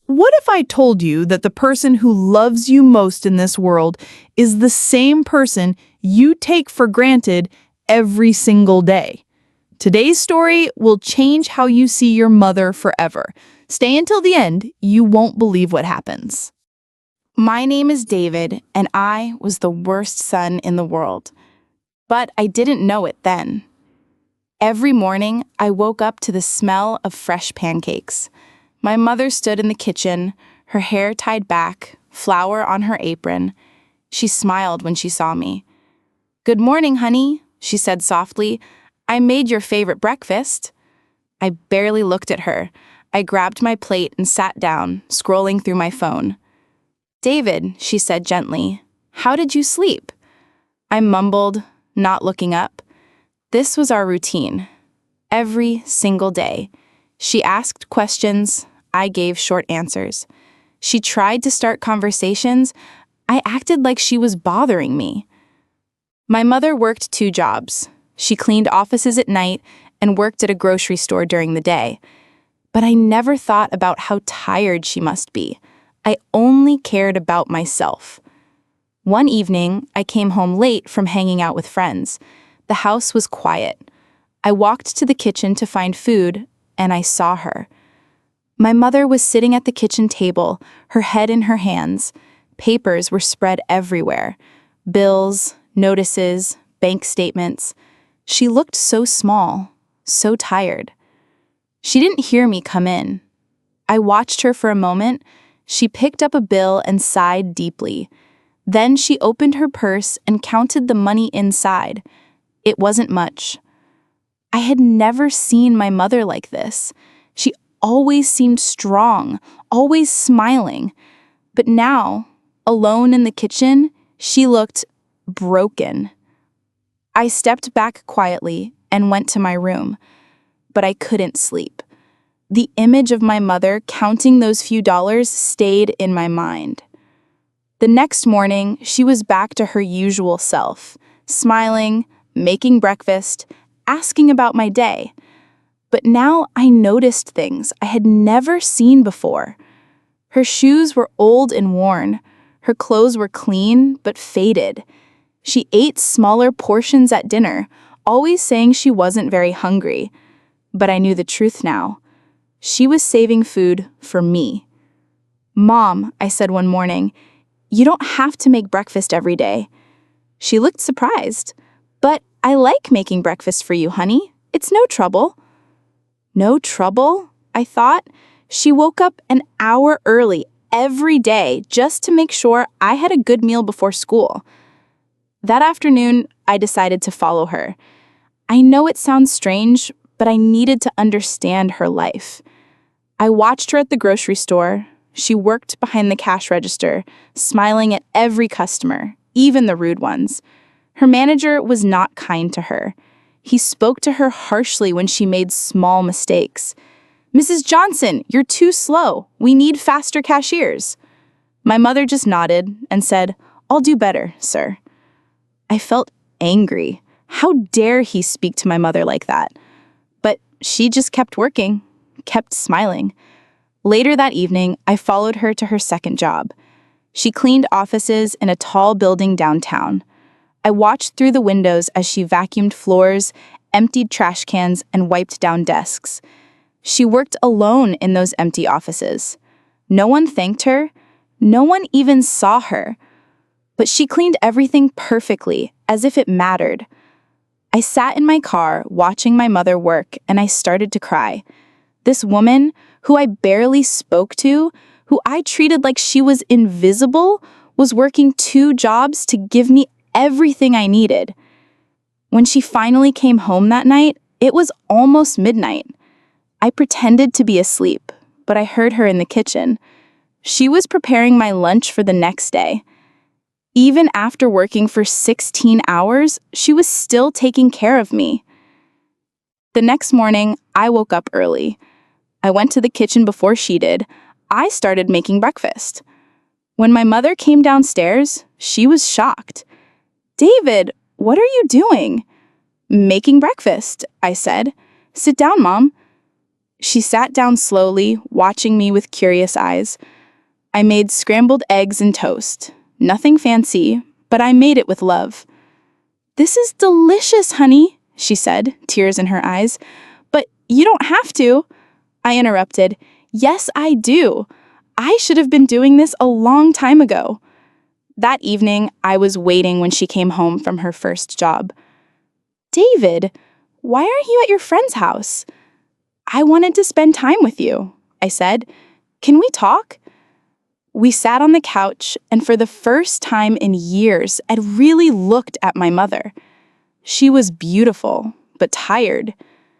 What if I told you that the person who loves you most in this world is the same person you take for granted every single day? Today's story will change how you see your mother forever. Stay until the end, you won't believe what happens. My name is David, and I was the worst son in the world. But I didn't know it then. Every morning, I woke up to the smell of fresh pancakes. My mother stood in the kitchen, her hair tied back, flour on her apron. She smiled when she saw me. "Good morning, honey," she said softly. "I made your favorite breakfast." I barely looked at her. I grabbed my plate and sat down, scrolling through my phone. "David," she said gently, "how did you sleep?" I mumbled, not looking up. This was our routine. Every single day. She asked questions, I gave short answers. She tried to start conversations. I acted like she was bothering me. My mother worked 2 jobs. She cleaned offices at night and worked at a grocery store during the day. But I never thought about how tired she must be. I only cared about myself. One evening, I came home late from hanging out with friends. The house was quiet. I walked to the kitchen to find food, and I saw her. My mother was sitting at the kitchen table, her head in her hands. Papers were spread everywhere. Bills, notices, bank statements. She looked so small, so tired. She didn't hear me come in. I watched her for a moment. She picked up a bill and sighed deeply. Then she opened her purse and counted the money inside. It wasn't much. I had never seen my mother like this. She always seemed strong, always smiling. But now, alone in the kitchen, she looked broken. I stepped back quietly and went to my room, but I couldn't sleep. The image of my mother counting those few dollars stayed in my mind. The next morning, she was back to her usual self, smiling, making breakfast, asking about my day. But now I noticed things I had never seen before. Her shoes were old and worn. Her clothes were clean but faded. She ate smaller portions at dinner, always saying she wasn't very hungry. But I knew the truth now. She was saving food for me. "Mom," I said one morning, "you don't have to make breakfast every day." She looked surprised. "But I like making breakfast for you, honey. It's no trouble." No trouble? I thought. She woke up an hour early every day just to make sure I had a good meal before school. That afternoon, I decided to follow her. I know it sounds strange, but I needed to understand her life. I watched her at the grocery store. She worked behind the cash register, smiling at every customer, even the rude ones. Her manager was not kind to her. He spoke to her harshly when she made small mistakes. "Mrs. Johnson, you're too slow. We need faster cashiers." My mother just nodded and said, "I'll do better, sir." I felt angry. How dare he speak to my mother like that? But she just kept working, kept smiling. Later that evening, I followed her to her second job. She cleaned offices in a tall building downtown. I watched through the windows as she vacuumed floors, emptied trash cans, and wiped down desks. She worked alone in those empty offices. No one thanked her. No one even saw her. But she cleaned everything perfectly, as if it mattered. I sat in my car watching my mother work, and I started to cry. This woman, who I barely spoke to, who I treated like she was invisible, was working 2 jobs to give me everything I needed. When she finally came home that night, it was almost midnight. I pretended to be asleep, but I heard her in the kitchen. She was preparing my lunch for the next day. Even after working for 16 hours, she was still taking care of me. The next morning, I woke up early. I went to the kitchen before she did. I started making breakfast. When my mother came downstairs, she was shocked. "David, what are you doing?" "Making breakfast," I said. "Sit down, Mom." She sat down slowly, watching me with curious eyes. I made scrambled eggs and toast. Nothing fancy, but I made it with love. "This is delicious, honey," she said, tears in her eyes. "But you don't have to." I interrupted. "Yes, I do. I should have been doing this a long time ago." That evening, I was waiting when she came home from her first job. "David, why aren't you at your friend's house?" "I wanted to spend time with you," I said. "Can we talk?" We sat on the couch, and for the first time in years, I really looked at my mother. She was beautiful, but tired,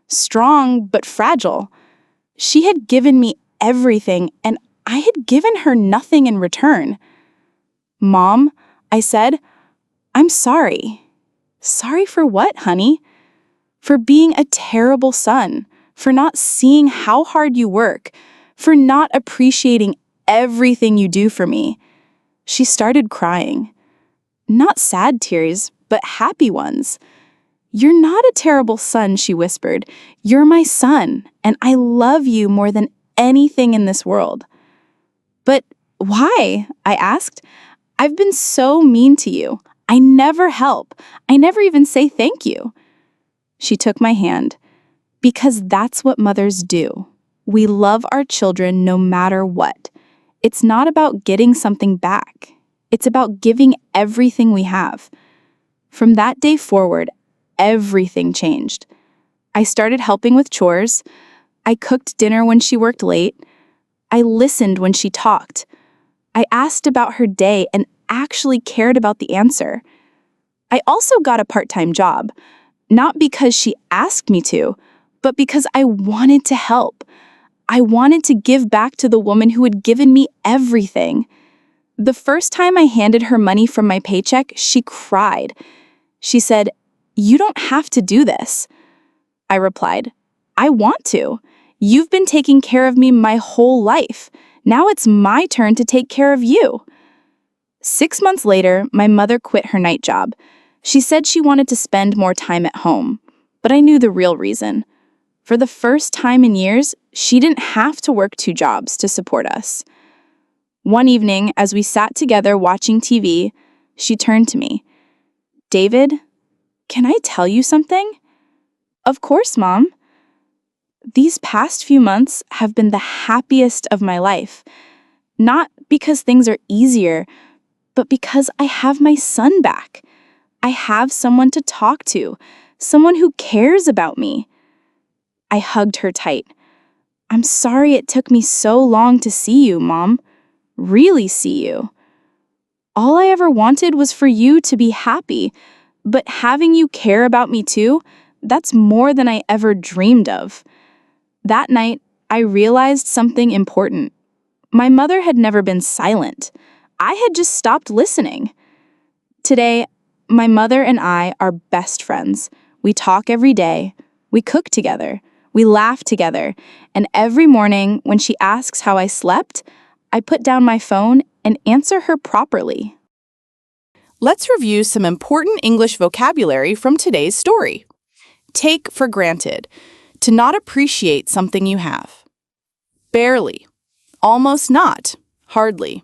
strong, but fragile. She had given me everything, and I had given her nothing in return. "Mom," I said, "I'm sorry." "Sorry for what, honey?" "For being a terrible son, for not seeing how hard you work, for not appreciating everything you do for me." She started crying. Not sad tears, but happy ones. "You're not a terrible son," she whispered. "You're my son, and I love you more than anything in this world." "But why?" I asked. "I've been so mean to you. I never help. I never even say thank you." She took my hand. "Because that's what mothers do. We love our children no matter what. It's not about getting something back. It's about giving everything we have." From that day forward, everything changed. I started helping with chores. I cooked dinner when she worked late. I listened when she talked. I asked about her day and actually cared about the answer. I also got a part-time job, not because she asked me to, but because I wanted to help. I wanted to give back to the woman who had given me everything. The first time I handed her money from my paycheck, she cried. She said, "You don't have to do this." I replied, "I want to. You've been taking care of me my whole life. Now it's my turn to take care of you." 6 months later, my mother quit her night job. She said she wanted to spend more time at home, but I knew the real reason. For the first time in years, she didn't have to work 2 jobs to support us. One evening, as we sat together watching TV, she turned to me. "David, can I tell you something?" "Of course, Mom." "These past few months have been the happiest of my life. Not because things are easier, but because I have my son back. I have someone to talk to, someone who cares about me." I hugged her tight. "I'm sorry it took me so long to see you, Mom. Really see you. All I ever wanted was for you to be happy, but having you care about me too, that's more than I ever dreamed of." That night, I realized something important. My mother had never been silent. I had just stopped listening. Today, my mother and I are best friends. We talk every day. We cook together. We laugh together. And every morning, when she asks how I slept, I put down my phone and answer her properly. Let's review some important English vocabulary from today's story. Take for granted. To not appreciate something you have. Barely. Almost not. Hardly.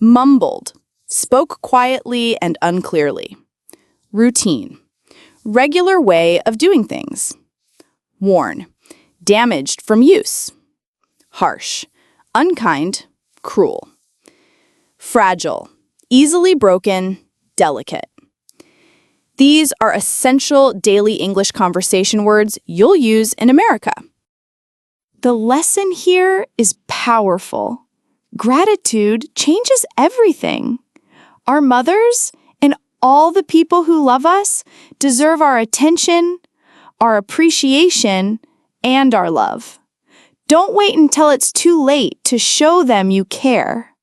Mumbled. Spoke quietly and unclearly. Routine. Regular way of doing things. Worn. Damaged from use. Harsh. Unkind. Cruel. Fragile. Easily broken. Delicate. These are essential daily English conversation words you'll use in America. The lesson here is powerful. Gratitude changes everything. Our mothers and all the people who love us deserve our attention, our appreciation, and our love. Don't wait until it's too late to show them you care.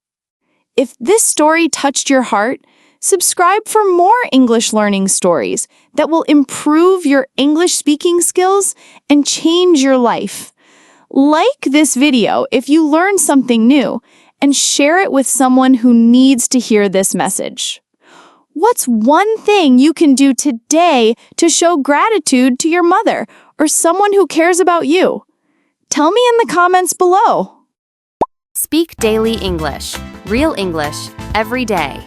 If this story touched your heart, subscribe for more English learning stories that will improve your English speaking skills and change your life. Like this video if you learned something new, and share it with someone who needs to hear this message. What's one thing you can do today to show gratitude to your mother or someone who cares about you? Tell me in the comments below. Speak daily English. Real English every day.